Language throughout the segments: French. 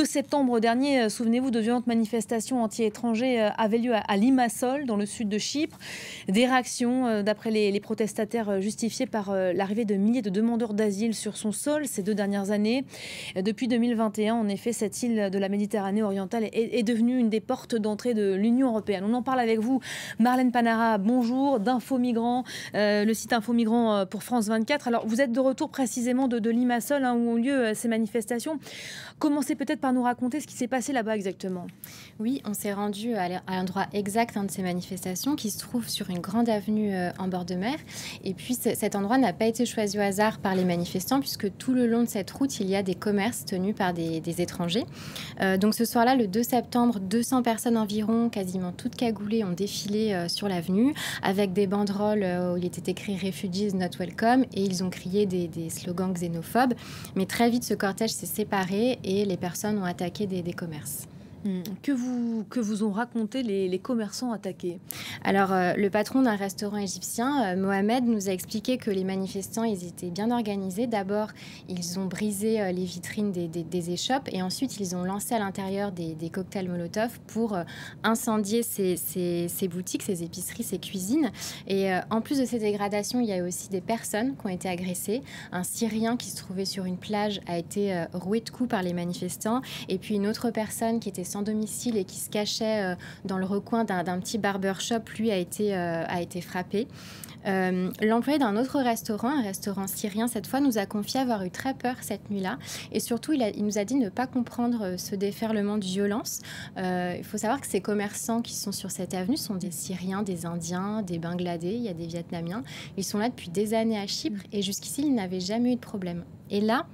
2 septembre dernier, souvenez-vous, de violentes manifestations anti-étrangers avaient lieu à Limassol, dans le sud de Chypre. Des réactions, d'après les protestataires, justifiées par l'arrivée de milliers de demandeurs d'asile sur son sol ces 2 dernières années. Depuis 2021, en effet, cette île de la Méditerranée orientale est devenue une des portes d'entrée de l'Union européenne. On en parle avec vous, Marlène Panara, bonjour, d'Info Migrants, le site Info Migrants pour France 24. Alors, vous êtes de retour précisément de Limassol, où ont lieu ces manifestations. Commencez peut-être par nous raconter ce qui s'est passé là-bas exactement. Oui, on s'est rendu à l'endroit exact de ces manifestations qui se trouve sur une grande avenue en bord de mer. Et puis cet endroit n'a pas été choisi au hasard par les manifestants puisque tout le long de cette route, il y a des commerces tenus par des étrangers. Donc ce soir-là, le 2 septembre, 200 personnes environ, quasiment toutes cagoulées, ont défilé sur l'avenue avec des banderoles où il était écrit « Refugees not welcome » et ils ont crié des slogans xénophobes. Mais très vite, ce cortège s'est séparé et les personnes ont attaqué des commerces. Que vous ont raconté les commerçants attaqués? Alors, le patron d'un restaurant égyptien, Mohamed, nous a expliqué que les manifestants, ils étaient bien organisés. D'abord, ils ont brisé les vitrines des échoppes et ensuite, ils ont lancé à l'intérieur des cocktails Molotov pour incendier ces boutiques, ces épiceries, ces cuisines. Et en plus de ces dégradations, il y a aussi des personnes qui ont été agressées. Un Syrien qui se trouvait sur une plage a été roué de coups par les manifestants. Et puis, une autre personne qui était sans domicile et qui se cachait dans le recoin d'un petit barbershop, lui a été frappé. L'employé d'un autre restaurant, un restaurant syrien cette fois, nous a confié avoir eu très peur cette nuit-là. Et surtout, il nous a dit ne pas comprendre ce déferlement de violence. Il faut savoir que ces commerçants qui sont sur cette avenue sont des Syriens, des Indiens, des Bangladais, il y a des Vietnamiens. Ils sont là depuis des années à Chypre et jusqu'ici, ils n'avaient jamais eu de problème. Et là,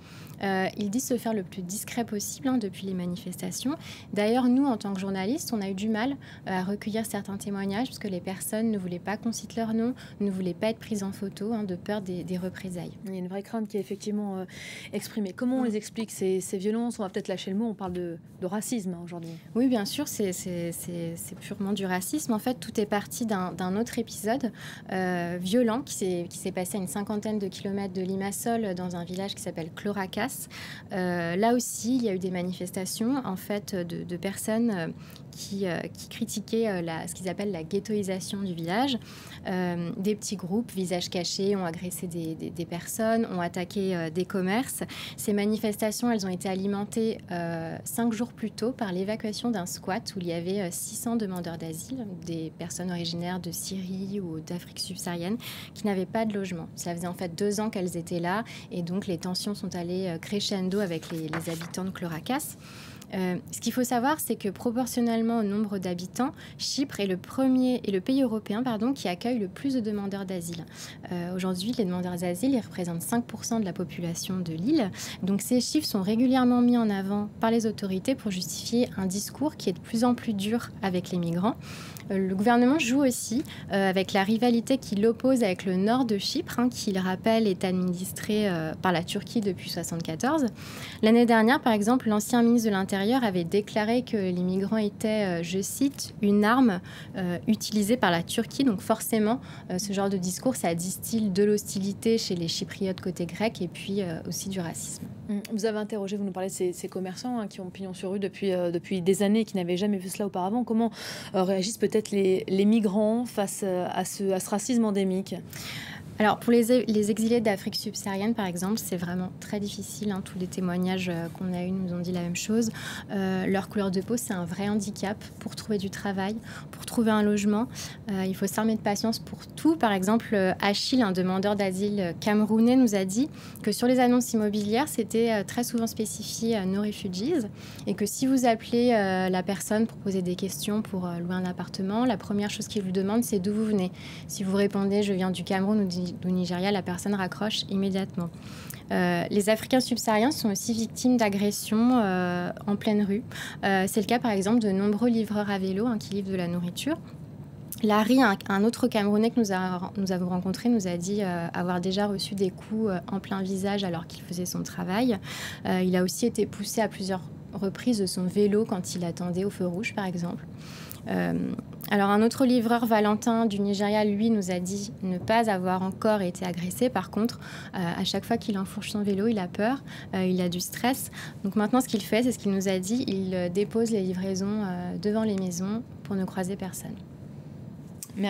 ils disent se faire le plus discret possible depuis les manifestations. D'ailleurs, nous, en tant que journalistes, on a eu du mal à recueillir certains témoignages parce que les personnes ne voulaient pas qu'on cite leur nom, ne voulaient pas être prises en photo, de peur des représailles. Il y a une vraie crainte qui est effectivement exprimée. Comment on les explique ces violences? On va peut-être lâcher le mot, on parle de racisme aujourd'hui. Oui, bien sûr, c'est purement du racisme. En fait, tout est parti d'un autre épisode violent qui s'est passé à une 50aine de kilomètres de Limassol dans un village qui s'appelle Chloracas. Là aussi, il y a eu des manifestations en fait de personnes qui critiquaient ce qu'ils appellent la ghettoisation du village. Des petits groupes, visages cachés, ont agressé des personnes, ont attaqué des commerces. Ces manifestations, elles ont été alimentées 5 jours plus tôt par l'évacuation d'un squat où il y avait 600 demandeurs d'asile, des personnes originaires de Syrie ou d'Afrique subsaharienne qui n'avaient pas de logement. Ça faisait en fait 2 ans qu'elles étaient là et donc les tensions sont allées crescendo avec les habitants de Chloracas. Ce qu'il faut savoir, c'est que proportionnellement au nombre d'habitants, Chypre est le pays européen qui accueille le plus de demandeurs d'asile. Aujourd'hui, les demandeurs d'asile, ils représentent 5% de la population de l'île. Donc ces chiffres sont régulièrement mis en avant par les autorités pour justifier un discours qui est de plus en plus dur avec les migrants. Le gouvernement joue aussi avec la rivalité qui l'oppose avec le nord de Chypre, qui, il rappelle, est administré par la Turquie depuis 1974. L'année dernière, par exemple, l'ancien ministre de l'Intérieur avait déclaré que les migrants étaient, je cite, une arme utilisée par la Turquie. Donc forcément, ce genre de discours, ça distille de l'hostilité chez les Chypriotes côté grec et puis aussi du racisme. Vous avez interrogé, vous nous parlez de ces commerçants qui ont pignon sur rue depuis des années et qui n'avaient jamais vu cela auparavant. Comment réagissent peut-être les migrants face à ce racisme endémique? Alors, pour les exilés d'Afrique subsaharienne, par exemple, c'est vraiment très difficile. Tous les témoignages qu'on a eus nous ont dit la même chose. Leur couleur de peau, c'est un vrai handicap pour trouver du travail, pour trouver un logement. Il faut s'armer de patience pour tout. Par exemple, Achille, un demandeur d'asile camerounais, nous a dit que sur les annonces immobilières, c'était très souvent spécifié « No refugees » et que si vous appelez la personne pour poser des questions pour louer un appartement, la première chose qu'il vous demande, c'est d'où vous venez. Si vous répondez « Je viens du Cameroun » ou du Nigeria, la personne raccroche immédiatement. Les Africains subsahariens sont aussi victimes d'agressions en pleine rue. C'est le cas, par exemple, de nombreux livreurs à vélo qui livrent de la nourriture. Larry, un autre Camerounais que nous avons rencontré, nous a dit avoir déjà reçu des coups en plein visage alors qu'il faisait son travail. Il a aussi été poussé à plusieurs reprises de son vélo quand il attendait au feu rouge, par exemple. Alors un autre livreur, Valentin du Nigeria, lui nous a dit ne pas avoir encore été agressé. Par contre, à chaque fois qu'il enfourche son vélo, il a peur, il a du stress. Donc maintenant, ce qu'il fait, c'est ce qu'il nous a dit, il dépose les livraisons devant les maisons pour ne croiser personne.